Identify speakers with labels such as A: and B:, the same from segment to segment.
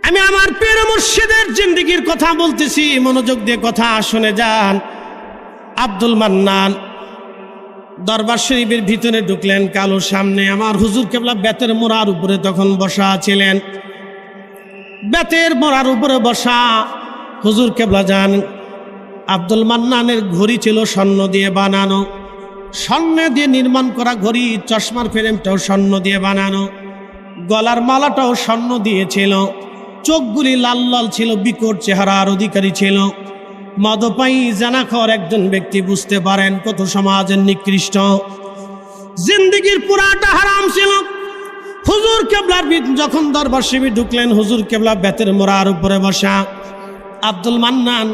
A: আমি আমার পীর মুর্শিদের জিন্দেগির কথা বলতেছি, মনোযোগ দিয়ে কথা শুনে যান। আব্দুল মান্নান দরবার শরীফের ভিতরে ঢুকলেন। কালো সামনে আমার হুজুর কেবলা বেতের মোড়ার উপরে তখন বসা ছিলেন। বেতের মোড়ার উপরে বসা হুজুর কেবলা যান। আব্দুল মান্নানের ঘড়ি ছিল স্বর্ণ দিয়ে বানানো, স্বর্ণ দিয়ে নির্মাণ করা ঘড়ি। চশমার ফ্রেমটাও স্বর্ণ দিয়ে বানানো, গলার মালাটাও স্বর্ণ দিয়েছিল। চোখগুলি লাল লাল ছিল, বিকট চেহারার অধিকারী ছিল। মদপায়ী জানাখর একজন ব্যক্তি, বুঝতে পারেন কত সমাজের নিকৃষ্ট। জিন্দেগির পুরাটা হারাম ছিল। হুজুর কেবলার যখন দরবার শরীফে ঢুকলেন, হুজুর কেবলা বেতের মোড়ার উপরে বসা। আব্দুল মান্নান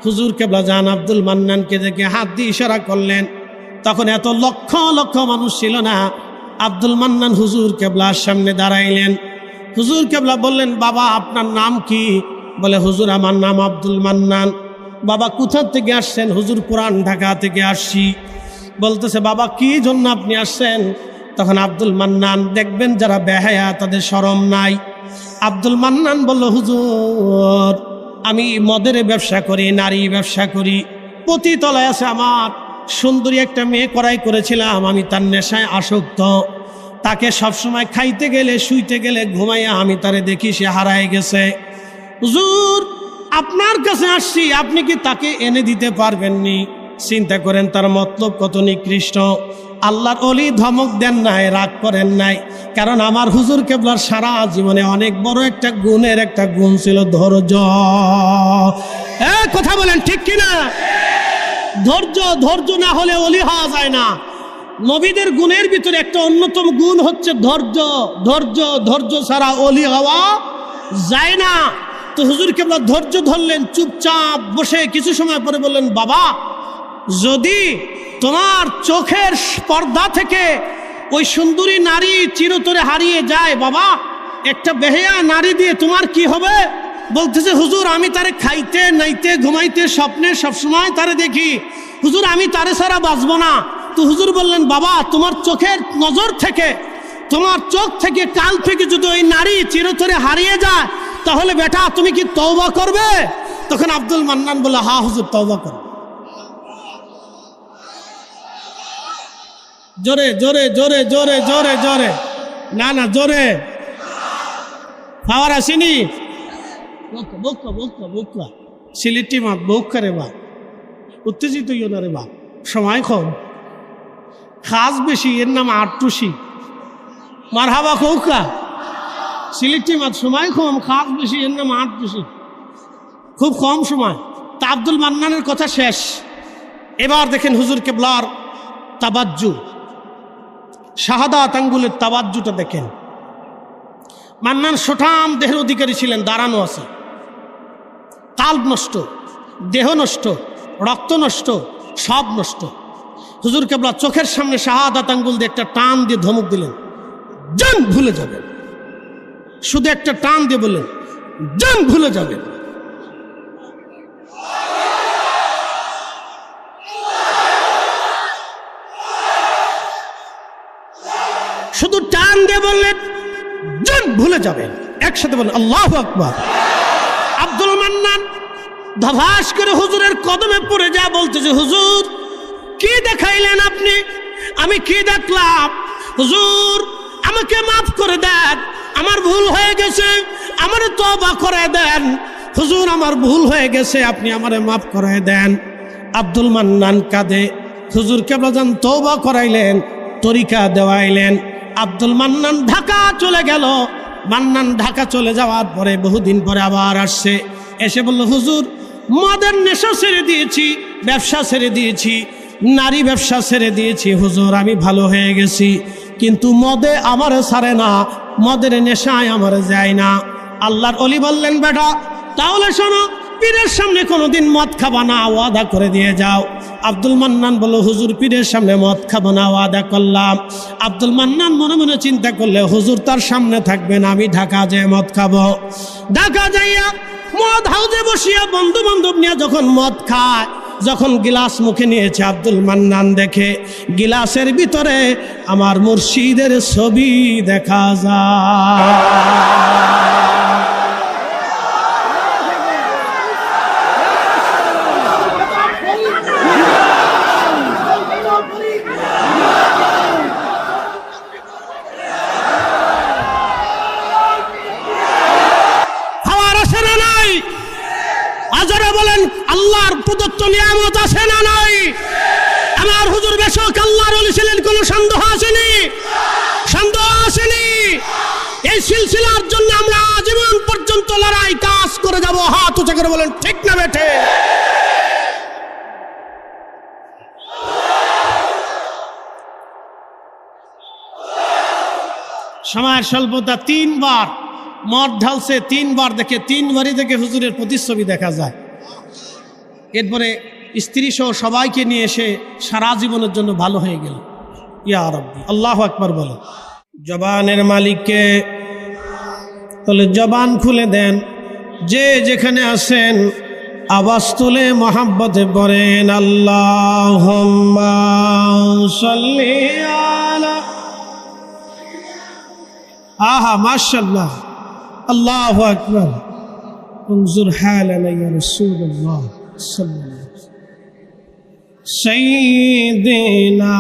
A: হুজুর কেবলা যান আব্দুল মান্নানকে দেখে হাত দিয়ে ইশারা করলেন। তখন এত লক্ষ লক্ষ মানুষ ছিল না। আব্দুল মান্নান হুজুর কেবলার সামনে দাঁড়াইলেন। হুজুর কেবলা বললেন, বাবা আপনার নাম কি? বলে, হুজুর আমার নাম আব্দুল মান্নান। বাবা কোথা থেকে আসছেন? হুজুর পুরান ঢাকা থেকে আসছি। বলতেছে, বাবা কি জন্য আপনি আসছেন? তখন আব্দুল মান্নান, দেখবেন যারা বেহায়া তাদের শরম নাই। আব্দুল মান্নান বলল, হুজুর আমি মদের ব্যবসা করি, নারী ব্যবসা করি। প্রতি তলায় আছে আমার সুন্দরী একটা মেয়ে করাই করেছিলাম, আমি তার নেশায় আসক্ত। তাকে সবসময় খাইতে গেলে, শুইতে গেলে, ঘুমাইয়া আমি তারে দেখি সে হারায় গেছে। হুজুর আপনার কাছে আসছি, আপনি কি তাকে এনে দিতে পারবেননি? চিন্তা করেন তার মতলব কত নিকৃষ্ট। আল্লাহর ওলি ধমক দেন নাই, রাগ করেন নাই, কারণ আমার হুজুর কেবলার সারা জীবনে অনেক বড় একটা গুণের একটা গুণ ছিল, ধৈর্য। কথা বলেন ঠিক কিনা? ধৈর্য, ধৈর্য না হলে ওলি হওয়া যায় না। নবীদের গুণের ভিতরে একটা অন্যতম গুণ হচ্ছে ধৈর্য। ধৈর্য, ধৈর্য ছাড়া ওলি হওয়া যায় না। তো হুজুর কেবলা ধৈর্য ধরলেন, চুপচাপ বসে কিছু সময় পরে বললেন, বাবা যদি তোমার চোখের পর্দা থেকে ওই সুন্দরী নারী চিরতরে হারিয়ে যায়, বাবা একটা বেহায়া নারী দিয়ে তোমার কি হবে? বলতেছে, হুজুর আমি তারে খাইতে, নাইতে, ঘুমাইতে, স্বপ্নে সবসময় তারে দেখি। হুজুর আমি তারে ছাড়া বাঁচবো না। তো হুজুর বললেন, বাবা তোমার চোখের নজর থেকে, তোমার চোখ থেকে, কাল থেকে যদি ওই নারী চিরতরে হারিয়ে যায়, তাহলে বেটা তুমি কি তওবা করবে? তখন আব্দুল মান্নান বলল, হ্যাঁ হুজুর তওবা করব। জোরে জোরে জোরে জোরে জোরে জোরে, না না জোরে, পাওয়ার আসেনি। বৌকা বৌকা বৌকা, সিলেটি মা বৌকা রে বা, উত্তেজিত ইও না রে বা, সময় কম, খাস বেশি, এর নাম আটটুসি। মার হাবা কৌকা, সিলেটি মা সময় কম, খাস বেশি, এর নাম আটটুসি, খুব কম সময়। তা আব্দুল মান্নানের কথা শেষ। এবার দেখেন হুজুর কেবলার তাবাজ্জু, শাহাদাত আঙ্গুলের তাবাজ্জুটা দেখেন। মান্নান সোঠাম দেহের অধিকারী ছিলেন, দাঁড়ানো আছে। কাল্ব নষ্ট, দেহ নষ্ট, রক্ত নষ্ট, সব নষ্ট। হুজুর কেবলা চোখের সামনে শাহাদাত আঙ্গুল দিয়ে একটা টান দিয়ে ধমক দিলেন, জান ভুলে যাবেন। শুধু একটা টান দিয়ে বললেন, জান ভুলে যাবেন। শুধু টান দিয়ে বললেন, জান ভুলে যাবেন। একসাথে বলেন আল্লাহু আকবার। আব্দুল মান্নান ধভাস করে হুজুরের কদমে পড়ে যা বলতেছে, হুজুর কি দেখাইলেন আপনি? আমি কি দেখলাম? হুজুর আমাকে মাফ করে দেন, আমার ভুল হয়ে গেছে, আমারে তওবা করে দেন। হুজুর আমার ভুল হয়ে গেছে, আপনি আমারে মাফ করে দেন। আব্দুল মান্নান কাঁদে। হুজুর কেবল যান তওবা করাইলেন, তরিকা দেওয়াইলেন। আব্দুল মান্নান ঢাকা চলে গেল। মান্নান ঢাকা চলে যাওয়ার পরে বহুদিন পরে আবার আসছে। এসে বলল, হুজুর মদের নেশা ছেড়ে দিয়েছি, ব্যবসা ছেড়ে দিয়েছি, নারী ব্যবসা ছেড়ে দিয়েছি। হুজুর আমি ভালো হয়ে গেছি, কিন্তু মদে আমারে ছাড়ে না, মদের নেশায় আমারে যায় না। আল্লাহর ওলি বললেন, বেটা তাহলে শোনো, পীরের সামনে কোনোদিন মদ খাবা না, ওয়াদা করে দিয়ে যাও। আব্দুল মান্নান বলল, হুজুর পীরের সামনে মদ খাবো না, ওয়াদা করলাম। আব্দুল মান্নান মনে মনে চিন্তা করলে, হুজুর তার সামনে থাকবেন, আমি ঢাকা যেয়ে মদ খাবো। ঢাকা যাইয়া মদ হাউজে বসিয়া বন্ধু বান্ধব নিয়ে যখন মদ খায়, যখন গিলাস মুখে নিয়েছে, আব্দুল মান্নান দেখে গিলাসের ভিতরে আমার মুর্শিদের ছবি দেখা যায়। প্রদত্ত নিয়ামত আছে না নাই? আমার হুজুর বেশক আল্লাহর ওলি ছিলেন, কোনো সন্দেহ আসেনি, সন্দেহ আসেনি। এই সিলসিলার জন্য আমরা আজীবন পর্যন্ত লড়াই কাজ করে যাব। হাত উঁচু করে বলেন ঠিক না বেঠে? সময়ের স্বল্পতা, 3 বার মদ ঢালছে, 3 বার দেখে, 3 বারই দেখে হুজুরের প্রতিচ্ছবি দেখা যায়। এরপরে স্ত্রী সহ সবাইকে নিয়ে এসে সারা জীবনের জন্য ভালো হয়ে গেল। ইয়া রাব্বি, আল্লাহু আকবার বলে। জবানের মালিককে বলে জবান খুলে দেন। যে যেখানে আছেন আওয়াজ তুলে মহাব্বতে পড়েন আল্লাহুম্মা সাল্লি আলা। আহা মাশাআল্লাহ, আল্লাহু আকবার। انظر حالنا يا رسول الله صلى الله عليه وسلم سيدنا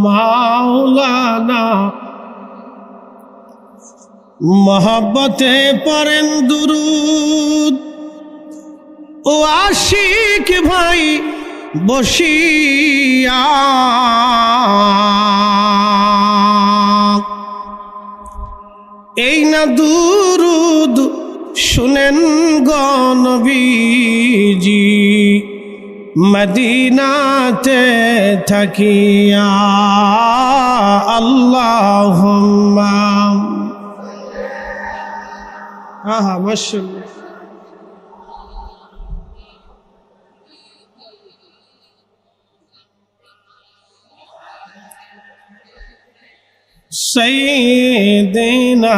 A: مولانا मोहब्बते पढ़ें दुरूद ओ आशिक भाई बसिया এই না দুরুদ শুনেন গো নবীজি মদিনাতে থাকিয়া আল্লাহুম্মা। আহা মাশাআল্লাহ। সাইয়্যিদিনা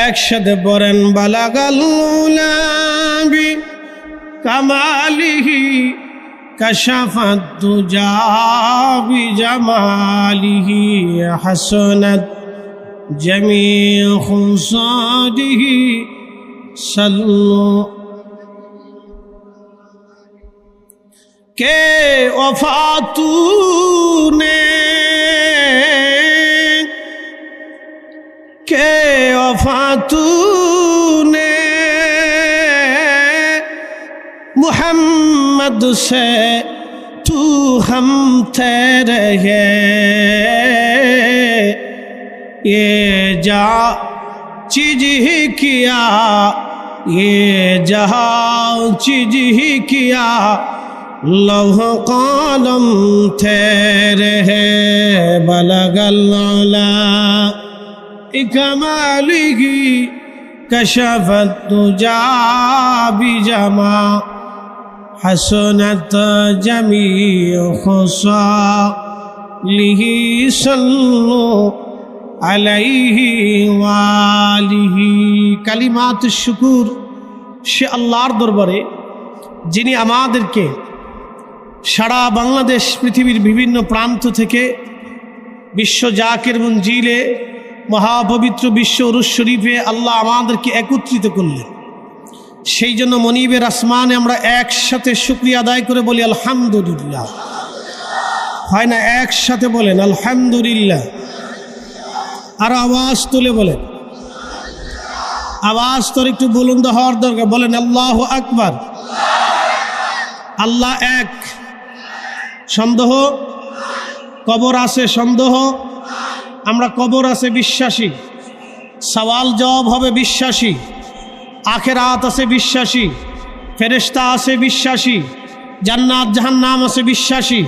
A: একসাথে পড়েন বালাগাল উলাবি কামালিহি কাশাফাত দুজা বিজামালিহি হাসানাত জামিউ খুসাদিহি সাল্লু কে ওফাতুনে কে ওফাতুনে मुहम्मद से तू हम तेरे है ये जा चीज ही किया ये जहाँ चीज ही किया लौह कलम तेरे है बलगल अला कमालिही कशफत तुजा बिजमा हसनत जमीउ खुसालिही सल्लु अलैहि वालिही। কালিমাত শুকুর সে আল্লাহর দরবারে যিনি আমাদেরকে সারা বাংলাদেশ পৃথিবীর বিভিন্ন প্রান্ত থেকে বিশ্ব জাকির মঞ্জিলে মহাপবিত্র বিশ্ব উরুস শরীফে আল্লাহ আমাদেরকে একত্রিত করলেন। সেই জন্য মনিবের আসমানে আমরা একসাথে শুকরিয়া আদায় করে বলি আলহামদুলিল্লাহ। হয় না? একসাথে বলেন আলহামদুলিল্লাহ। আর আওয়াজ তুলে বলেন, আওয়াজ তোর একটু বুলন্দ হওয়ার দরকার। বলেন আল্লাহু আকবার। আল্লাহ এক। সন্দেহ? কবর আছে সন্দেহ? আমরা কবর আছে বিশ্বাসী, সওয়াল জবাব হবে বিশ্বাসী, আখেরাত আছে বিশ্বাসী, ফেরেশতা আছে বিশ্বাসী, জান্নাত জাহান্নাম আছে বিশ্বাসী।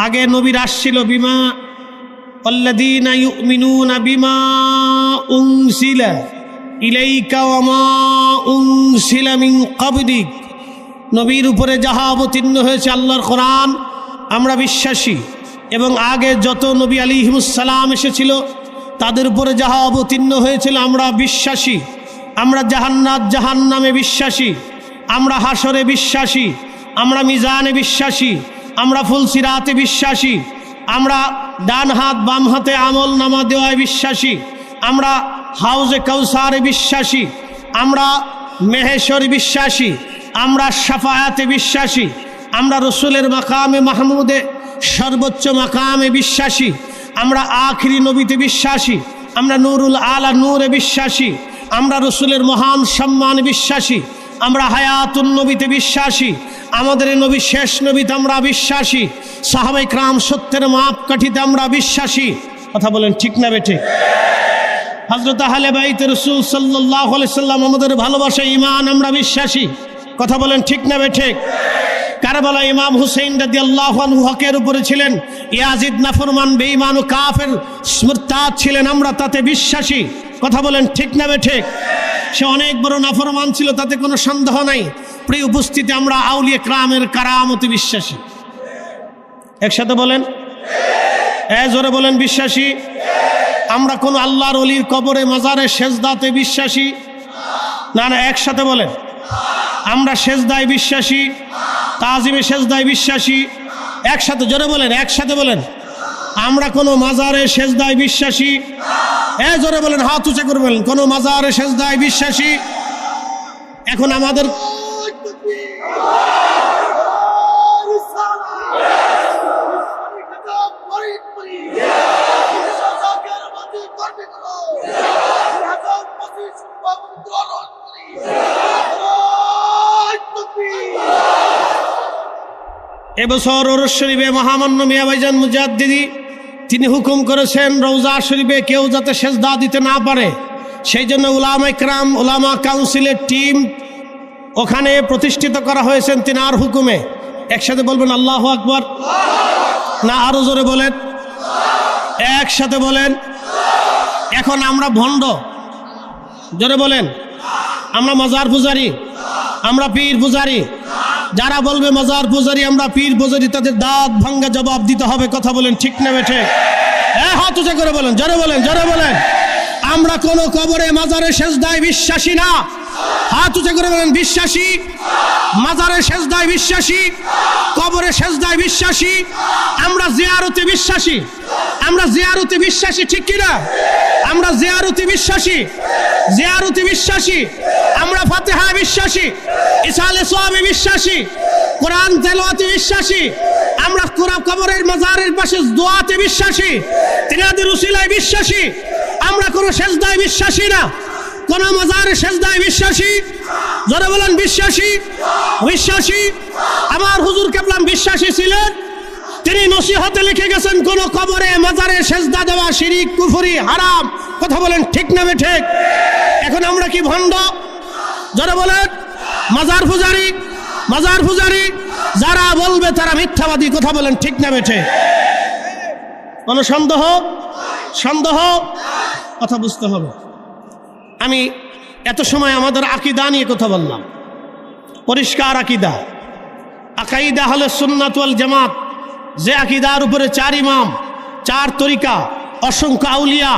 A: আগে নবীর আসছিল বিমা আল্লাযীনা ইউমিনুনা বিমা উনজিলা ইলাইকা ওয়া মা উনজিলা মিন ক্বাবলিক। নবীর উপরে যাহা অবতীর্ণ হয়েছে আল্লাহর কোরআন আমরা বিশ্বাসী, এবং আগে যত নবী আলাইহিমুস সালাম এসেছিল তাদের উপরে যাহা অবতীর্ণ হয়েছিল আমরা বিশ্বাসী। আমরা জান্নাত জাহান্নামে বিশ্বাসী, আমরা হাসরে বিশ্বাসী, আমরা মিজানে বিশ্বাসী, আমরা ফুলসিরাতে বিশ্বাসী, আমরা ডান হাত বাম হাতে আমল নামা দেওয়ায় বিশ্বাসী, আমরা হাউজে কাউসারে বিশ্বাসী, আমরা মেহেশ্বরে বিশ্বাসী, আমরা শাফায়াতে বিশ্বাসী, আমরা রসুলের মাকামে মাহমুদে সর্বোচ্চ মাকামে বিশ্বাসী, আমরা আখিরি নবীতে বিশ্বাসী, আমরা নূরুল আলা নূরে বিশ্বাসী, আমরা রসুলের মহান সম্মান বিশ্বাসী, আমরা হায়াতুন নবীতে বিশ্বাসী, আমাদের নবী শেষ নবীতে আমরা বিশ্বাসী, সাহাবায়ে কেরাম সত্যের মাপকাঠিতে আমরা বিশ্বাসী। কথা বলেন ঠিক না বেঠিক? হযরত আহলে বাইত রাসূল সাল্লাল্লাহু আলাইহি সাল্লাম আমাদের ভালোবাসা ঈমান আমরা বিশ্বাসী। কথা বলেন ঠিক না বেঠিক? কারবালা ইমাম হুসাইন রাদিয়াল্লাহু আনহু হকের উপরে ছিলেন, ইয়াজিদ নাফরমান বেঈমান ও কাফের মুরতাদ ছিলেন, আমরা তাতে বিশ্বাসী। কথা বলেন ঠিক না বেঠিক? সে অনেক বড় নাফরমান ছিল, তাতে কোনো সন্দেহ নাই। প্রিয় উপস্থিতি, আমরা আউলিয়া কেরামের কারামতে বিশ্বাসী। একসাথে বলেন, জোরে বলেন বিশ্বাসী। আমরা কোন আল্লাহর ওলির কবরে মাজারে সেজদাতে বিশ্বাসী না? না, একসাথে বলেন। আমরা সেজদায় বিশ্বাসী, তাজিমে সেজদায় বিশ্বাসী। একসাথে জোরে বলেন, একসাথে বলেন। আমরা কোনো মাজারে সেজদায় বিশ্বাসী, জোরে বলেন, হাত উঁচা করে বলেন, কোনো মাজারে সেজদায় বিশ্বাসী। এখন আমাদের এবছর ওরস শরীফে মহামান্য মিয়া ভাইজান মুজাদ্দিদি তিনি হুকুম করেছেন রওজা শরীফে কেউ যাতে সেজদা দিতে না পারে, সেই জন্য উলামায়ে কেরাম, উলামা কাউন্সিলের টিম ওখানে প্রতিষ্ঠিত করা হয়েছেন তিনার হুকুমে। একসাথে বলবেন আল্লাহু আকবার। না, আরো জোরে বলেন, একসাথে বলেন। এখন আমরা ভণ্ড, জোরে বলেন। আমরা মাজার পূজারি, আমরা পীর পূজারি। যারা বলবে মাজার পূজারি আমরা পীর পূজারি, তাদের দাঁত ভাঙ্গা জবাব দিতে হবে। কথা বলেন ঠিক না বেঠে? হাত উঁচা করে বলেন, জোরে বলেন, জোরে বলেন। আমরা কোনো কবরে মাজারে সেজদায় বিশ্বাসী না। হাত উঁচা করে বলেন বিশ্বাসী। মাজারে সেজদায় বিশ্বাসী, কবরে সেজদায় বিশ্বাসী। আমরা জিয়ারতে বিশ্বাসী, আমরা জিয়ারতে বিশ্বাসী, ঠিক কিনা? আমরা জিয়ারতে বিশ্বাসী, জিয়ারতে বিশ্বাসী। আমরা ফাতিহা বিশ্বাসী, ইসালে সোয়াবে বিশ্বাসী, কোরআন তেলাওয়াতে বিশ্বাসী। আমরা কবরের মাজারের পাশে দোয়াতে বিশ্বাসী, তিনাদের উসিলায় বিশ্বাসী। আমরা কোনো সেজদায় বিশ্বাসী না, কোন মাজারে সেজদায় বিশ্বাসী। যারা বলেন বিশ্বাসী, বিশ্বাসী। আমার হুজুর কেবলা বিশ্বাসী ছিলেন। তিনি নসিহতে লিখে গেছেন কোন কবরে মাজারে সেজদা দেওয়া শিরিক, কুফরি, হারাম। কথা বলেন ঠিক না ঠিক? এখন আমরা কি ভণ্ড? যারা বলেন মাজার পূজারি, মাজার পূজারি যারা বলবে তারা মিথ্যাবাদী। কথা বলেন ঠিক না বেঠে? কোন সন্দেহ? সন্দেহ? কথা বুঝতে হবে। আমি এত সময় আমাদের আকীদা নিয়ে কথা বললাম, পরিষ্কার আকীদা। আকাইদা হলো সুন্নাত ওয়াল জামাত, যে আকীদার উপরে 4 ইমাম, 4 তরিকা, অসংখ্য আউলিয়া,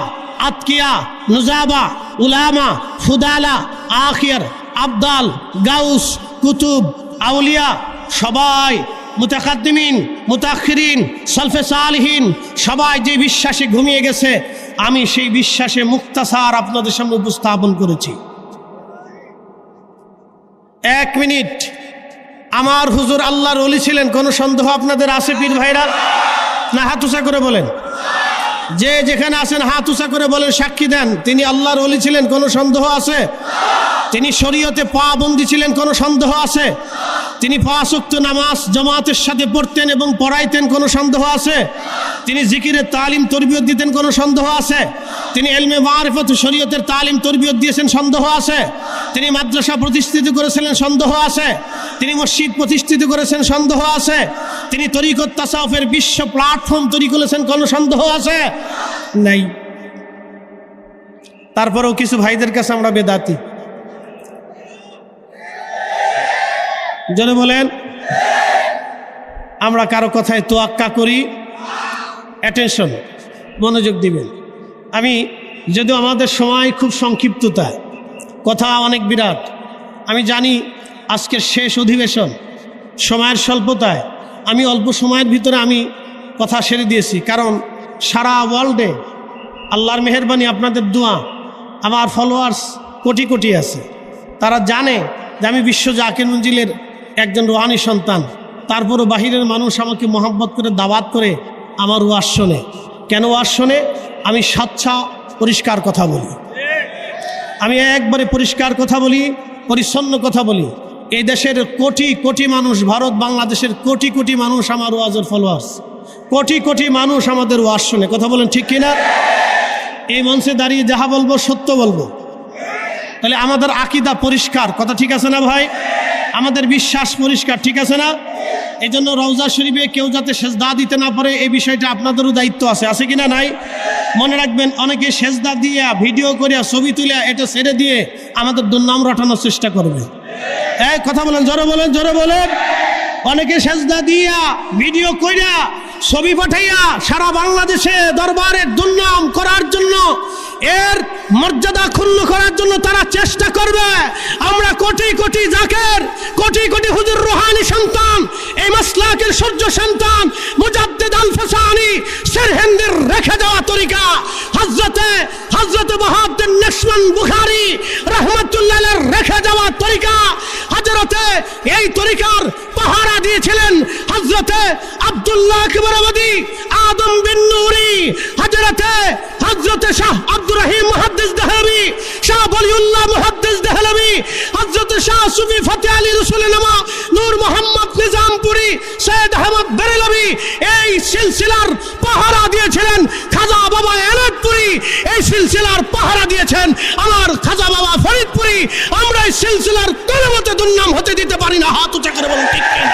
A: আতকিয়া, নুজাবা, উলামা, ফুদালা, আখির, আবদাল, গাউস, কুতুব, আউলিয়া সবাই, মুতাকাদ্দিমিন, মুতাআখিরিন, সালফে সালিহিন সবাই যে বিশ্বাসে ঘুমিয়ে গেছে, আমি সেই বিশ্বাসে মুক্তাসার আপনাদের সামনে উপস্থাপন করেছি। 1 মিনিট। আমার হুজুর আল্লাহর ওলি ছিলেন, কোনো সন্দেহ আপনাদের আছে পীর ভাইরা? না, হাত উঁচা করে বলেন। যে যেখানে আছেন হাত উঁচা করে বলেন, সাক্ষী দেন তিনি আল্লাহর ওলি ছিলেন, কোনো সন্দেহ আছে? তিনি শরীয়তে পাবন্দি ছিলেন, কোনো সন্দেহ আছে? তিনি 5 ওয়াক্ত নামাজ জামাতের সাথে পড়তেন এবং পড়াইতেন, কোনো সন্দেহ আছে? তিনি জিকিরের তালিম তরবিয়ত দিতেন, কোনো সন্দেহ আছে? তিনি ইলমে মারিফত শরীয়তের তালিম তরবিয়ত দিয়েছেন, সন্দেহ আছে? তিনি মাদ্রাসা প্রতিষ্ঠিত করেছিলেন, সন্দেহ আছে? তিনি মসজিদ প্রতিষ্ঠিত করেছেন, সন্দেহ আছে? তিনি তরিকত তাসাউফের বিশ্ব প্ল্যাটফর্ম তৈরি করেছেন, কোনো সন্দেহ আছে? নাই। তারপরেও কিছু ভাইদের কাছে আমরা বেদাতি। জনে বলেন, আমরা কারো কথায় তোয়াক্কা করি। অ্যাটেনশন, মনোযোগ দিবেন। আমি যদিও আমাদের সময় খুব সংক্ষিপ্ততায়, কথা অনেক বিরাট, আমি জানি আজকের শেষ অধিবেশন, সময়ের স্বল্পতায় আমি অল্প সময়ের ভিতরে আমি কথা সেরে দিয়েছি। কারণ সারা ওয়ার্ল্ডে আল্লাহর মেহেরবানি, আপনাদের দোয়া, আমার ফলোয়ার্স কোটি কোটি আছে। তারা জানে যে আমি বিশ্ব জাকির মঞ্জিলের একজন রুহানি সন্তান। তারপরও বাহিরের মানুষ আমাকে মহব্বত করে দাওয়াত করে আমার ওয়াজ শোনে। কেন ওয়াজ শোনে? আমি স্বচ্ছ পরিষ্কার কথা বলি। আমি একবারে পরিষ্কার কথা বলি, পরিচ্ছন্ন কথা বলি। এই দেশের কোটি কোটি মানুষ, ভারত বাংলাদেশের কোটি কোটি মানুষ আমার ওয়াজের ফলোয়ার্স, কোটি কোটি মানুষ আমাদের ওয়াজ শুনে। কথা বলেন ঠিক কিনা? এই মঞ্চে দাঁড়িয়ে যাহা বলবো সত্য বলবো। তাহলে আমাদের আকীদা পরিষ্কার, কথা ঠিক আছে না ভাই? আমাদের বিশ্বাস পরিষ্কার, ঠিক আছে না? এই জন্য রওজা শরীফে কেউ যাতে সেজদা দিতে না পারে এই বিষয়টা আপনাদেরও দায়িত্ব আছে কিনা নাই? মনে রাখবেন, অনেকে সেজদা দিয়া ভিডিও করিয়া ছবি তুলিয়া এটা ছেড়ে দিয়ে আমাদের দুর্নাম রটানোর চেষ্টা করবে। এই কথা বলেন, জোরে বলেন, জোরে বলেন। অনেকে সেজদা দিয়া ভিডিও কইরা ছবি পাঠাইয়া সারা বাংলাদেশে দরবারের দুর্নাম করার জন্য, এর মর্যাদা ক্ষুণ্ণ করার জন্য তারা চেষ্টা করবে। আমরা কোটি কোটি জাকের, কোটি কোটি হুজুর রুহানি সন্তান, এই মাসলাকের সূর্য সন্তান মুজাদ্দিদ আল ফাসানি সেরহিন্দের রেখে যাওয়া তরিকা, হযরতে মুহাদ্দিস নশমান বুখারী রাহমাতুল্লাহ আলাইহির রেখে যাওয়া তরিকা, হযরতে এই তরিকার পাহারা দিয়েছিলেন হযরতে আব্দুল্লাহ আকবরাবাদী, আদম বিন নূরি, হযরতে শাহ আব্দুর রহিম মুহাদ্দিস দেহলভী, শাহ ওয়ালিউল্লাহ মুহাদ্দিস দেহলভী, হযরতে শাহ সুফি ফতেহ আলী রসুলনামা নূর মোহাম্মদ নিজামপুরী, সৈয়দ আহমদ বেরেলভী, এই সিলসিলার পাহারা দিয়েছিলেন খাজা বাবা এনায়তপুরী, এই সিলসিলার পাহারা দিয়েছেন আমার খাজা বাবা ফরিদপুরী। আমরা এই সিলসিলার কোনো মতে দুর্নাম হতে দিতে পারি না। হাত উঁচা করে বলুন ঠিক কিনা?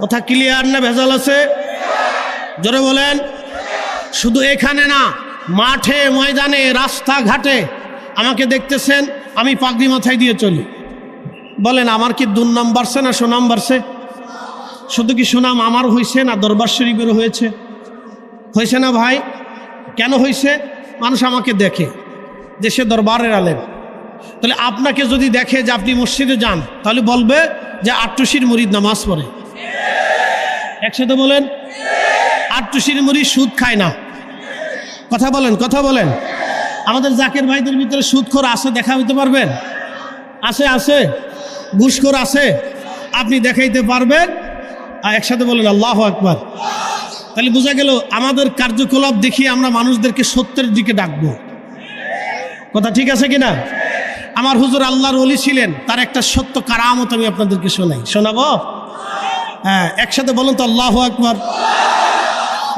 A: কথা ক্লিয়ার না ভেজাল আছে? জোরে বলেন। শুধু এখানে না, মাঠে ময়দানে রাস্তাঘাটে আমাকে দেখতেছেন, আমি পাগড়ি মাথায় দিয়ে চলি। বলেন আমার কি দুর্নাম বাড়ছে না সুনাম বাড়ছে? শুধু কি সুনাম আমার হয়েছে না দরবার শরীফেরও হয়েছে? হয়েছে না ভাই? কেন হয়েছে? মানুষ আমাকে দেখে যে সে দরবারের আলেম। তাহলে আপনাকে যদি দেখে যে আপনি মসজিদে যান, তাহলে বলবে যে আটটুসির মুরিদ নামাজ পড়ে। একসাথে বলেন, আটটুসির মুরিদ সুদ খায় না। কথা বলেন, কথা বলেন। আমাদের জাকের ভাইদের ভিতরে সুদখোর আছে, দেখা হইতে পারবেন? আছে, আছে। ঘুষখোর আছে, আপনি দেখাইতে পারবেন? আর একসাথে বলেন আল্লাহু আকবার। তাহলে বোঝা গেল আমাদের কার্যকলাপ দেখিয়ে আমরা মানুষদেরকে সত্যের দিকে ডাকবো। কথা ঠিক আছে কিনা? আমার হুজুর আল্লাহর ওলি ছিলেন, তার একটা সত্য কারামত আমি আপনাদেরকে শোনাই, শোনাবো? হ্যাঁ, একসাথে বলুন তো আল্লাহু আকবার।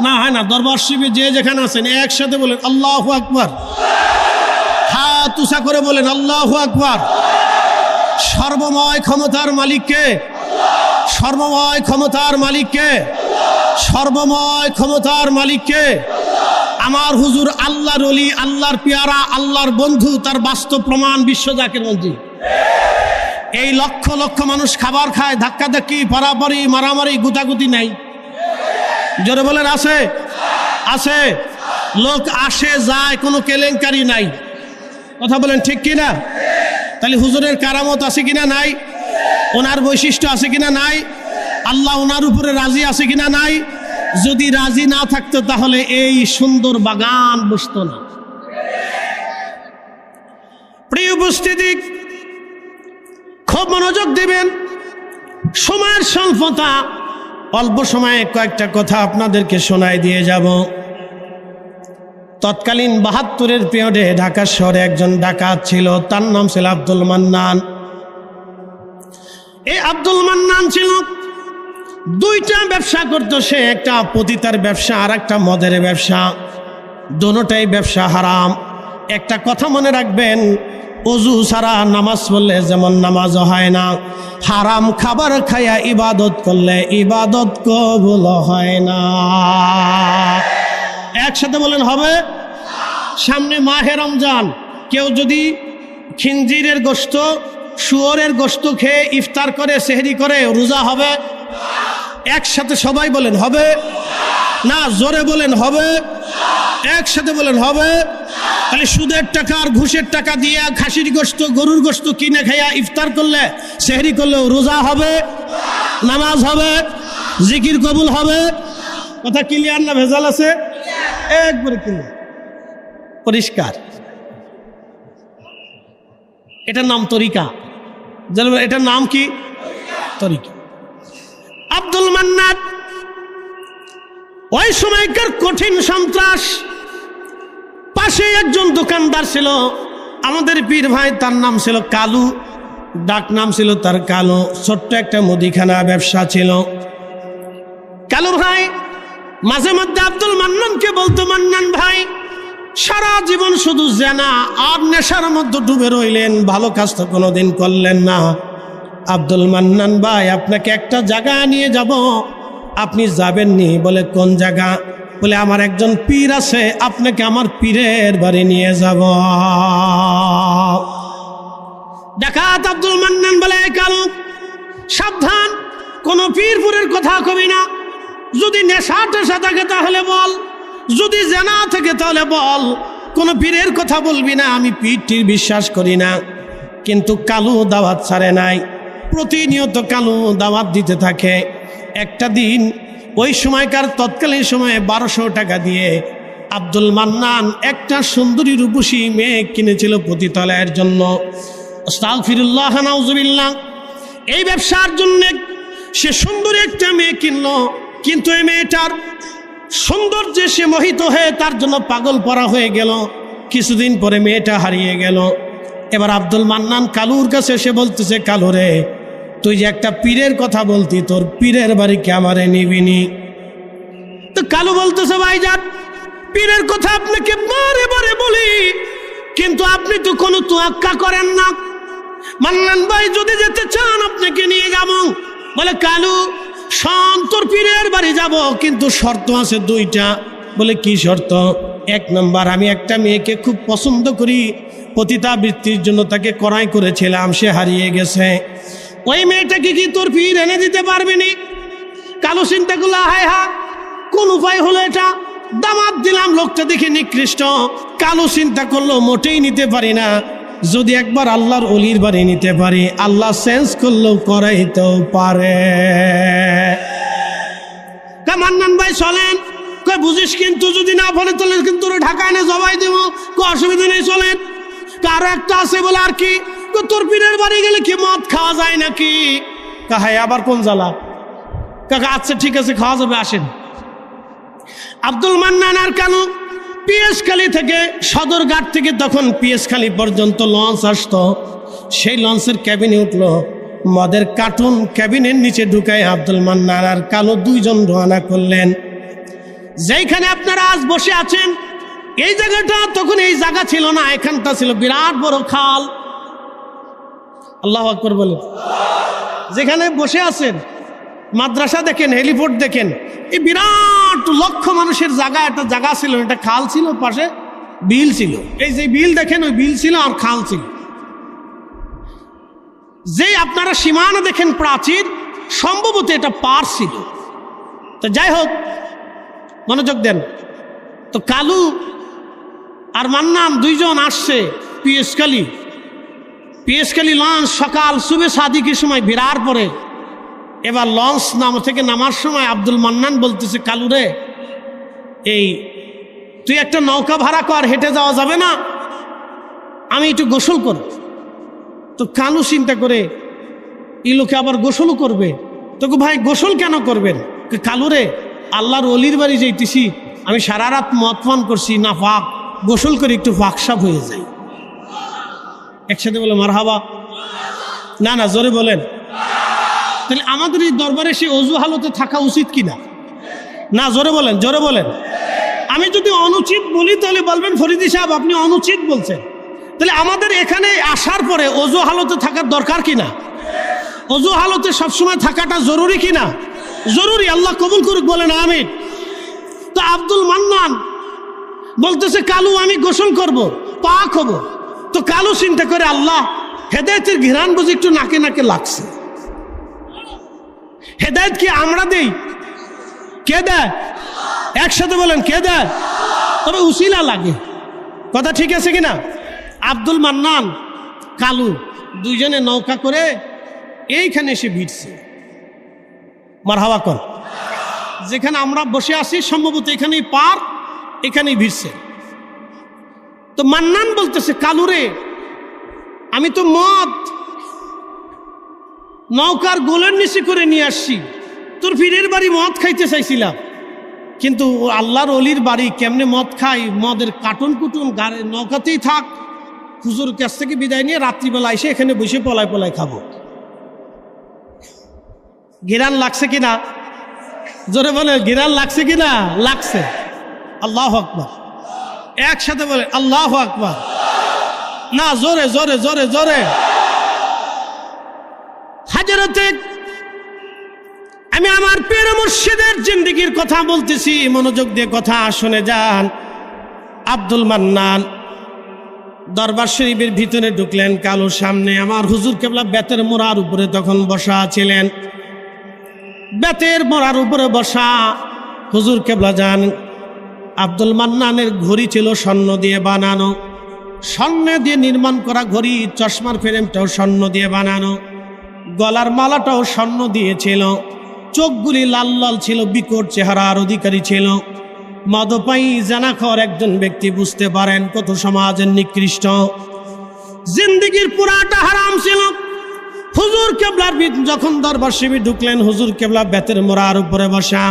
A: না হয় না, দরবার শরীফে যে যেখানে আছেন একসাথে বলেন আল্লাহু আকবার। হাত উঁচা করে বলেন আল্লাহু আকবার। সর্বময় ক্ষমতার মালিককে, সর্বময় ক্ষমতার মালিককে, সর্বময় ক্ষমতার মালিককে। আমার হুজুর আল্লাহর ওলি, আল্লাহর পেয়ারা, আল্লাহর বন্ধু, তার বাস্তব প্রমাণ বিশ্ব জাকের মঞ্জি। এই লক্ষ লক্ষ মানুষ খাবার খায়, ধাক্কাধাক্কি, পারাপারি, মারামারি, গুতাগুতি নাই? জোরে বলেন আছে? আছে। লোক আসে যায়, কোনো কেলেঙ্কারি নাই। কথা বলেন ঠিক কিনা? তাহলে হুজুরের কারামত আছে কিনা? নাই। ওনার বৈশিষ্ট্য আছে কিনা? নাই। আল্লাহ ওনার উপরে রাজি আছে কিনা? নাই। যদি রাজি না থাকতো তাহলে এই সুন্দর বাগান বসতো না। প্রিয় উপস্থিতি, খুব মনোযোগ দিবেন। সময়ের স্বল্পতা, অল্প সময়ে কয়েকটা কথা আপনাদেরকে শোনায় দিয়ে যাব। তৎকালীন ৭২-এর পিরিয়ডে ঢাকা শহরে একজন ডাকাত ছিল, তার নাম ছিল আব্দুল মান্নান। এই আব্দুল মান্নান ছিল দুইটা ব্যবসা করতো সে, একটা পতিতার ব্যবসা আর একটা মদের ব্যবসা। দোনোটাই ব্যবসা হারাম। একটা কথা মনে রাখবেন, অজু ছাড়া নামাজ পড়লে যেমন নামাজ হয় না, হারাম খাবার খাইয়া ইবাদত করলে ইবাদত কবুল হয় না। একসাথে বলেন হবে? সামনে মাহে রমজান, কেউ যদি খিনজিরের গোশত, শুয়োরের গোশত খেয়ে ইফতার করে, সেহরি করে, রোজা হবে? একসাথে সবাই বলেন হবে না? জোরে বলেন হবে? একসাথে বলেন হবে? তাহলে সুদের টাকা আর ঘুষের টাকা দিয়ে খাসির গোশত, গরুর গোশত কিনে খাইয়া ইফতার করলে, সেহরি করলেও রোজা হবে? নামাজ হবে? জিকির কবুল হবে। কথা ক্লিয়ার না ভেজাল আছে? একবারে ক্লিয়ার, পরিষ্কার। এটার নাম তরিকা। এটার নাম কি? তরিকা। আব্দুল মান্নান ওই সময়কার কঠিন সন্ত্রাস। পাশে একজন দোকানদার ছিল, আমাদের পীর ভাই, তার নাম ছিল কালু, ডাক নাম ছিল তার কালু। ছোট্ট একটা মুদিখানা ব্যবসা ছিল। কালু ভাই মাঝে মধ্যে আব্দুল মান্নানকে বলতো, মান্নান ভাই সারা জীবন শুধু জেনা আর নেশার মধ্যে ডুবে রইলেন, ভালো কাজ তো কোনোদিন করলেন না। আব্দুল মান্নান ভাই আপনাকে একটা জায়গা নিয়ে যাব, আপনি যাবেননি? বলে কোন জায়গা? বলে আমার একজন পীর আছে, আপনাকে আমার পীরের বাড়ি নিয়ে যাব। ডাকাত আব্দুল মান্নান বলে, কালু সাবধান, কোন পীরপুরের কথা কবি না। যদি নেশা টেশা থাকে তাহলে বল, যদি জেনা থাকে তাহলে বল, কোন পীরের কথা বলবি না, আমি পীরটির বিশ্বাস করি না। কিন্তু কালু দাওয়াত ছাড়ে নাই, প্রতিনিয়ত কালু দাওয়াত দিতে থাকে। একটা দিন ওই সময়কার তৎকালীন সময়ে 1200 টাকা দিয়ে আব্দুল মান্নান একটা সুন্দরী রূপসী মেয়ে কিনেছিল পতিতালয়ের জন্য। আস্তাগফিরুল্লাহ, নাউজুবিল্লাহ। এই ব্যবসার জন্য সে সুন্দরী একটা মেয়ে কিনলো, কিন্তু এই মেয়েটার সৌন্দর্যে সে মোহিত হয়ে তার জন্য পাগল পরা হয়ে গেল। কিছুদিন পরে মেয়েটা হারিয়ে গেল। এবার আব্দুল মান্নান কালুর কাছে এসে বলতেছে, কালু রে, তুই যে একটা পীরের কথা বলতি, তোর পীরের বাড়ি কে আমারে নিবিনি? তো কালু বলতেছে, ভাইজান পীরের কথা আপনাকে বারে বারে বলি, কিন্তু আপনি তো কোনো তোয়াক্কা করেন না। মান্নান ভাই যদি যেতে চান আপনাকে নিয়ে যাব। বলে, কালু শোন, তোর পীরের বাড়ি যাব, কিন্তু শর্ত আছে 2টা। বলে, কি শর্ত? 1 নম্বর, আমি একটা মেয়েকে খুব পছন্দ করি, পতিতাবৃত্তির জন্য তাকে ক্রয় করেছিলাম, সে হারিয়ে গেছে। ওই মেয়েটাকে কি তোর পীর এনে দিতে পারবিনি? কালু চিন্তা করলো, হায় হা, কোন উপায় হলো এটা? দামাত দিলাম, লোকটা দেখে নিকৃষ্ট। কালু চিন্তা করলো, মোটেই নিতে পারি না। যদি একবার আল্লাহর অলির বাড়ি নিতে পারি, আল্লাহ চেঞ্জ করলেও করাইতেও পারে। মান্নান ভাই চলেন। কই বুঝিস, কিন্তু যদি না বলে তাহলে কিন্তু ঢাকা এনে জবাই দেবো, অসুবিধা নেই, চলেন। কারো একটা আছে বলে, আর কি? তোর পীরের বাড়ি গেলে কি মদ খাওয়া যায় নাকি? কাহাই আবার কোন জ্বালা? কাকা আচ্ছা ঠিক আছে, খাওয়া যাবে, আসেন। আব্দুল মান্নান আর কালু পিএসখালী থেকে, সদরঘাট থেকে তখন পিএসখালী পর্যন্ত লঞ্চ আসতো। সেই লঞ্চের ক্যাবিনে উঠলো, মদের কার্টুন ক্যাবিনের নিচে ঢুকায় আব্দুল মান্নান আর কালু 2 জন রওনা করলেন। যেইখানে আপনারা আজ বসে আছেন, এই জায়গাটা তখন এই জায়গা ছিল না, এখানটা ছিল বিরাট বড় খাল। আল্লাহু আকবার বলে। যেখানে বসে আছেন, মাদ্রাসা দেখেন, হেলিপোর্ট দেখেন, এই বিরাট লক্ষ মানুষের জায়গা, একটা জায়গা ছিল, একটা খাল ছিল, পাশে বিল ছিল। এই যে বিল দেখেন, ওই বিল ছিল আর খাল ছিল। যে আপনারা সীমানা দেখেন প্রাচীর, সম্ভবত এটা পার ছিল। তো যাই হোক, মনোযোগ দেন। তো কালু আর মান্নান 2 জন আসছে পিএসখালী লঞ্চ সকাল সুবে সাদিকের সময় বেরার পরে। এবার লঞ্চ থেকে নামার সময় আব্দুল মান্নান বলতেছে, কালু রে, এই তুই একটা নৌকা ভাড়া কর, হেঁটে যাওয়া যাবে না? আমি একটু গোসল করব। তো কালু চিন্তা করে, এই লোকে আবার গোসলও করবে? তোকে ভাই গোসল কেন করবেন? কালু রে, আল্লাহর অলির বাড়ি যাইতেছি, আমি সারা রাত মদ পান করছি, না পাক, গোসল করে একটু পাকসাপ হয়ে যাই। একসাথে বলে মারহাবা। না না, জোরে বলেন। তাহলে আমাদের এই দরবারে সে অজু হালতে থাকা উচিত কিনা? না, জোরে বলেন, জোরে বলেন। আমি যদি অনুচিত বলি তাহলে বলবেন, ফরিদি সাহেব আপনি অনুচিত বলছেন। তাহলে আমাদের এখানে আসার পরে অজু হালতে থাকার দরকার কিনা? অজু হালতে সবসময় থাকাটা জরুরি কিনা? জরুরি। আল্লাহ কবুল করুক, বলেন আমিন। তো আব্দুল মান্নান বলতেছে, কালু আমি গোসল করব, পাক হব। তো কালু চিন্তা করে, আল্লাহ হেদায়েতের ঘিরান বুঝি একটু নাকে নাকে লাগছে। হেদায়েত কি আমরা দেই? কে দেয়? একসাথে বলেন, কে দেয়? তবে উসিলা লাগে। কথা ঠিক আছে কিনা? আব্দুল মান্নান কালু 2 জনে নৌকা করে এইখানে এসে ভিড়ছে। মারহাবা কর। যেখানে আমরা বসে আছি সম্ভবত এখানেই পার, এখানেই ভিড়ছে। তো মান্নান বলতেছে, কালুরে আমি তো মদ নৌকার গোলের নিচে করে নিয়ে আসছি, তোর পীরের বাড়ি মদ খাইতে চাইছিলাম, কিন্তু আল্লাহর অলির বাড়ি কেমনে মদ খাই, মদের কার্টুন কুটুন গাড়ি নৌকাতেই থাক, হুজুর কাছ থেকে বিদায় নিয়ে রাত্রিবেলা এসে এখানে বসে পলায় পলায় খাবো। গিরান লাগছে কিনা? জোরে বলে, গিরান লাগছে কিনা? লাগছে। আল্লাহু আকবার, একসাথে বলে আল্লাহু আকবার। না, জোরে জোরে জোরে জোরে। হাজরতে আমি আমার পীর মুর্শিদের জিন্দেগির কথা বলতেছি, মনোযোগ দিয়ে কথা শুনে যান। আব্দুল মান্নান দরবার শরীফের ভিতরে ঢুকলেন, কালুর সামনে আমার হুজুর কেবলা বেতের মোড়ার উপরে তখন বসা ছিলেন। বেতের মোড়ার উপরে বসা হুজুর কেবলা যান। আব্দুল মান্নানের ঘড়ি ছিল স্বর্ণ দিয়ে বানানো, স্বর্ণ দিয়ে নির্মাণ করা ঘড়ি, চশমার ফ্রেমটাও স্বর্ণ দিয়ে বানানো, গলার মালাটাও স্বর্ণ দিয়েছিল, চোখগুলি লাল লাল ছিল, বিকট চেহারার অধিকারী ছিল। মদপায়ী জানাখর একজন ব্যক্তি, বুঝতে পারেন কত সমাজের নিকৃষ্ট, জিন্দেগির পুরাটা হারাম ছিল। হুজুর কেবলার যখন দরবার শিবির ঢুকলেন, হুজুর কেবলা বেতের মোড়ার উপরে বসা।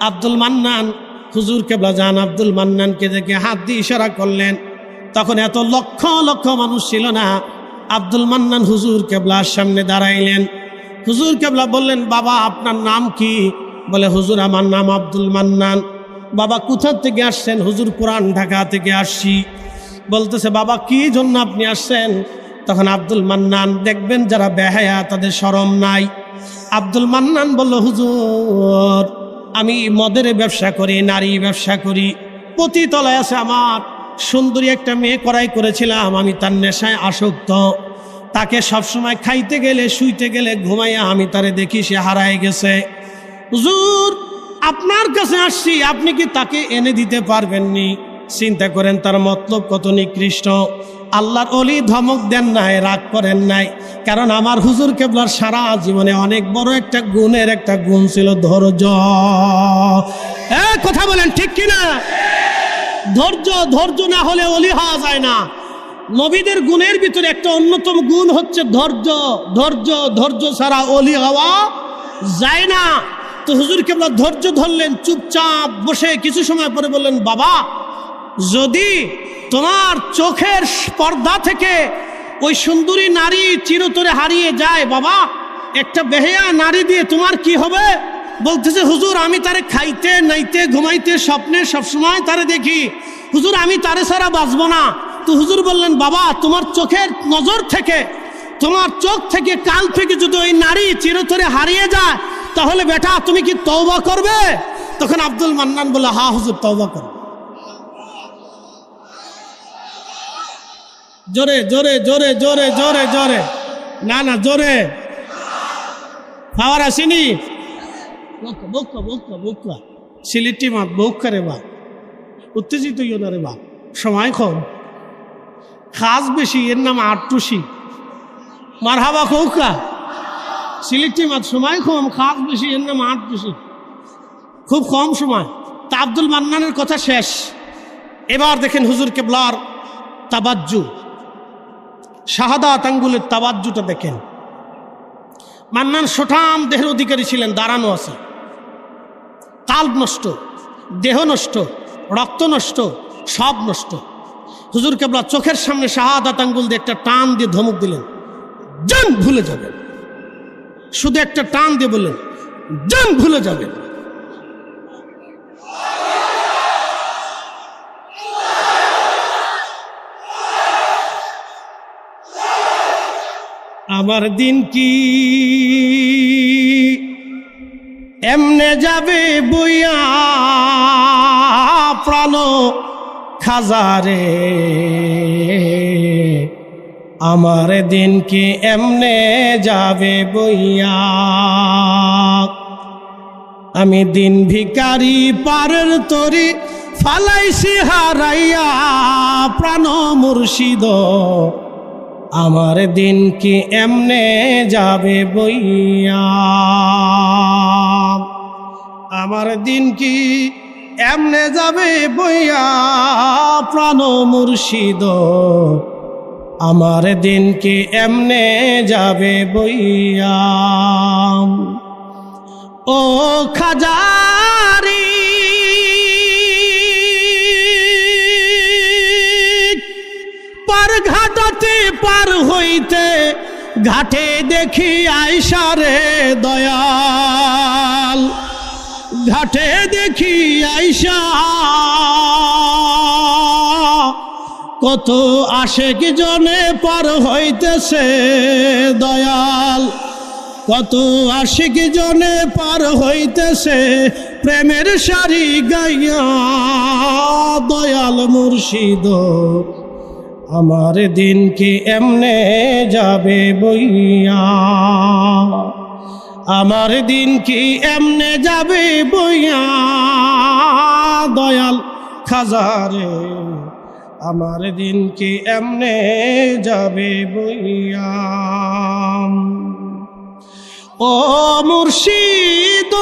A: আব্দুল মান্নান হুজুর কেবলা যান আব্দুল মান্নানকে দেখে হাত দিয়ে ইশারা করলেন। তখন এত লক্ষ লক্ষ মানুষ ছিল না। আব্দুল মান্নান হুজুর কেবলার সামনে দাঁড়াইলেন। হুজুর কেবলা বললেন, বাবা আপনার নাম কি? বলে, হুজুর আমার নাম আব্দুল মান্নান। বাবা কোথা থেকে আসছেন? হুজুর পুরান ঢাকা থেকে আসছি। বলতেছে, বাবা কি জন্য আপনি আসছেন? তখন আব্দুল মান্নান, দেখবেন যারা বেহায়া তাদের শরম নাই। আব্দুল মান্নান বলল, হুজুর আমি মদের ব্যবসা করি, নারী ব্যবসা করি, প্রতি তলায় আছে আমার সুন্দরী একটা মেয়ে করাই করেছিলাম, আমি তার নেশায় আসক্ত, তাকে সবসময় খাইতে গেলে শুইতে গেলে ঘুমাইয়া আমি তারে দেখি সে হারায় গেছে। হুজুর আপনার কাছে আসছি, আপনি কি তাকে এনে দিতে পারবেননি? চিন্তা করেন তার মতলব কত নিকৃষ্ট। আল্লাহর অলি ধমক দেন নাই, রাগ করেন নাই, কারণ আমার হুজুর কেবলার সারা জীবনে অনেক বড় একটা গুণের একটা গুণ ছিল, ধৈর্য। কথা বলেন ঠিক কিনা? ধৈর্য, ধৈর্য না হলে অলি হওয়া যায় না। নবীদের গুণের ভিতরে একটা অন্যতম গুণ হচ্ছে ধৈর্য। ধৈর্য, ধৈর্য ছাড়া অলি হওয়া যায় না। তো হুজুর কেবলা ধৈর্য ধরলেন, চুপচাপ বসে কিছু সময় পরে বললেন, বাবা যদি তোমার চোখের পর্দা থেকে ওই সুন্দরী নারী চিরতরে হারিয়ে যায়, বাবা একটা বেহেয়া নারী দিয়ে তোমার কি হবে? বলতেছে, হুজুর আমি তারে খাইতে নাইতে ঘুমাইতে স্বপ্নে সবসময় তারে দেখি, হুজুর আমি তারে ছাড়া বাঁচবো না। তো হুজুর বললেন, বাবা তোমার চোখের নজর থেকে, তোমার চোখ থেকে, কাল থেকে যদি ওই নারী চিরতরে হারিয়ে যায়, তাহলে বেটা তুমি কি তওবা করবে? তখন আব্দুল মান্নান বলে, হ্যাঁ হুজুর তওবা করব। জোরে জোরে জোরে জোরে জোরে জোরে, না না জোরে, খাওয়ার আসেনি। বৌকা বৌকা বৌকা, সিলেটি মাত বৌকা রে বা, উত্তেজিত ইও না রে বা, সময় কম, খাস বেশি, এর নাম আটটুসি। মারহাবা কৌকা, সিলেটি মাত সময় কম, খাস বেশি, এর নাম আটটুসি, খুব কম সময়। তা আব্দুল মান্নানের কথা শেষ। এবার দেখেন হুজুর কেবলার তাবাজ্জু, শাহাদাত আঙ্গুলের তাবাজ্জুটা দেখেন। মান্নান সোঠাম দেহের অধিকারী ছিলেন, দাঁড়ানো আছে, কাল্ব নষ্ট, দেহ নষ্ট, রক্ত নষ্ট, সব নষ্ট। হুজুর কেবলা চোখের সামনে শাহাদাত আঙ্গুল দিয়ে একটা টান দিয়ে ধমক দিলেন, জান ভুলে যাবেন। শুধু একটা টান দিয়ে বললেন, জান ভুলে যাবেন। আমার দিন কি এমনে যাবে বইয়া প্রাণ খাজারে, আমার দিন কি এমনে যাবে বইয়া। আমি দিন ভিখারি পারের তরি ফালাইছি হারাইয়া প্রাণ মুর্শিদ, আমার দিন কি এমনে যাবে বইয়া। আমার দিন কি এমনে যাবে বইয়া প্রাণ মুর্শিদ, আমার দিন কি এমনে যাবে বইয়া। ও খাজারি পার ঘাটাতে পার হইতে ঘাটে দেখি আয়সা রে দয়াল, ঘাটে দেখি আয়সা কত আশেক জনে পার হইতেছে দয়াল, কত আশিক জনে পার হইতেছে প্রেমের সারি গাইয়া দয়াল মুর্শিদ, আমার দিন কি এমনে যাবে বইয়া, আমার দিন কি এমনে যাবে বইয়া দয়াল খাজারে, আমার দিন কি এমনে যাবে বইয়া। ও মুর্শিদ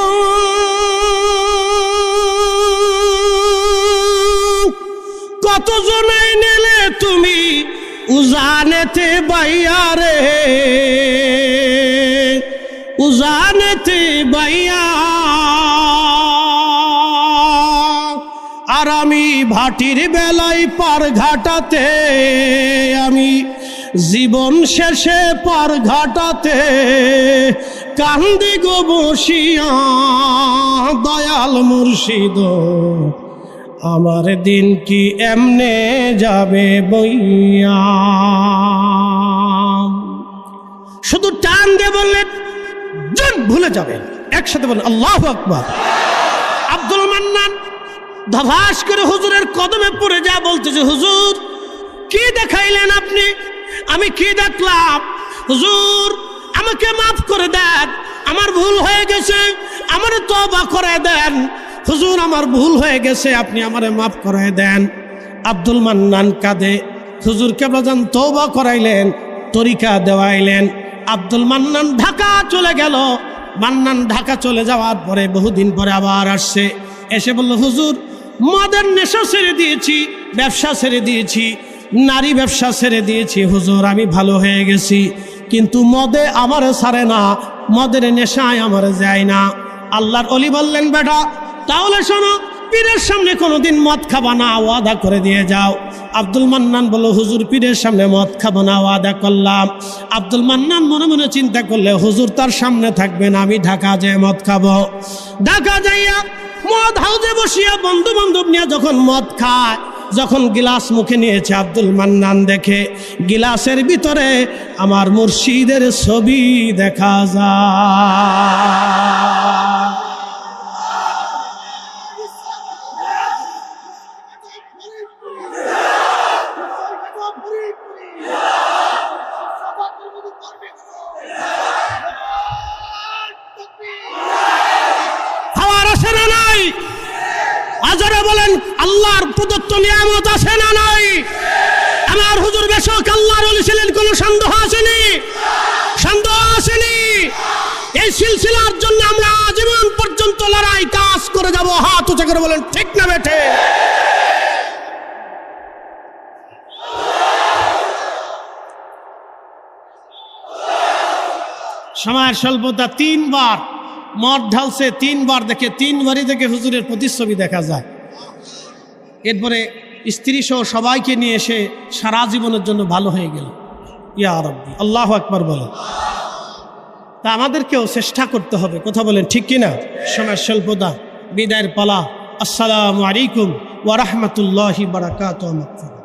A: কত জনে নিলে তুমি উজানেতে বাইয়া রে, উজানেতে বাইয়া, আর আমি ভাটির বেলায় পার ঘাটাতে, আমি জীবন শেষে পার ঘাটাতে কান্দি গো বসিয়া দয়াল মুর্শিদ, আমার দিন কি এমনে যাবে বইয়া। শুধু টান দিয়ে বললেন জন ভুলে যাবেন, একসাথে বলেন আল্লাহু আকবার। আব্দুল মান্নান ধভাস করে হুজুরের কদমে পড়ে যা বলতেছে, হুজুর কি দেখাইলেন আপনি, আমি কি দেখলাম, হুজুর আমাকে মাফ করে দেন, আমার ভুল হয়ে গেছে, আমার তওবা করে দেন, হুজুর আমার ভুল হয়ে গেছে, আপনি আমারে মাফ করে দেন। আব্দুল মান্নান কাঁদে, হুজুর কেবলাজান তওবা করাইলেন, তরিকা দেওয়াইলেন। আব্দুল মান্নান ঢাকা চলে গেল। মান্নান ঢাকা চলে যাওয়ার পরে বহুদিন পরে আবার আসছে, এসে বলল হুজুর মদের নেশা ছেড়ে দিয়েছি, ব্যবসা ছেড়ে দিয়েছি, নারী ব্যবসা ছেড়ে দিয়েছি হুজুর, আমি ভালো হয়ে গেছি, কিন্তু মদে আমার ছাড়ে না, মদের নেশায় আমার যায় না। আল্লাহর ওলি বললেন বেটা তাহলে শোনো, পীরের সামনে কোনোদিন মদ খাবা না, ওয়াদা করে দিয়ে যাও। আব্দুল মান্নান বলল হুজুর পীরের সামনে মদ খাবো না, ওয়াদা করলাম। আব্দুল মান্নান মনে মনে চিন্তা করলে হুজুর তার সামনে থাকবেন, আমি ঢাকা যেয়ে মদ খাবো। ঢাকা যাইয়া মদ হাউজে বসিয়া বন্ধু বান্ধব নিয়ে যখন মদ খায়, যখন গিলাস মুখে নিয়েছে, আব্দুল মান্নান দেখে গিলাসের ভিতরে আমার মুর্শিদের ছবি দেখা যায়। আজরে বলেন আল্লাহর প্রদত্ত নিয়ামত আছে না নাই? আমার হুজুর বেশক আল্লাহর ওলি ছিলেন, কোনো সন্দেহ আসেনি, সন্দেহ আসেনি। এই সিলসিলার জন্য আমরা আজীবন পর্যন্ত লড়াই কাজ করে যাব। হাত উঁচা করে বলেন ঠিক না বেঠে? সময়ের স্বল্পতা, 3 বার মদ ঢালছে, 3 বার দেখে, 3 বারই দেখে হুজুরের প্রতিচ্ছবি দেখা যায়। এরপরে স্ত্রী সহ সবাইকে নিয়ে এসে সারা জীবনের জন্য ভালো হয়ে গেল। ইয়া রাব্বি, আল্লাহু আকবার বলে। তা আমাদেরকেও চেষ্টা করতে হবে, কথা বলেন ঠিক কিনা? সময়ের স্বল্পতা, বিদায়ের পালা। আসসালামু আলাইকুম ওয়া রাহমাতুল্লাহি ওয়া বারাকাতুহু।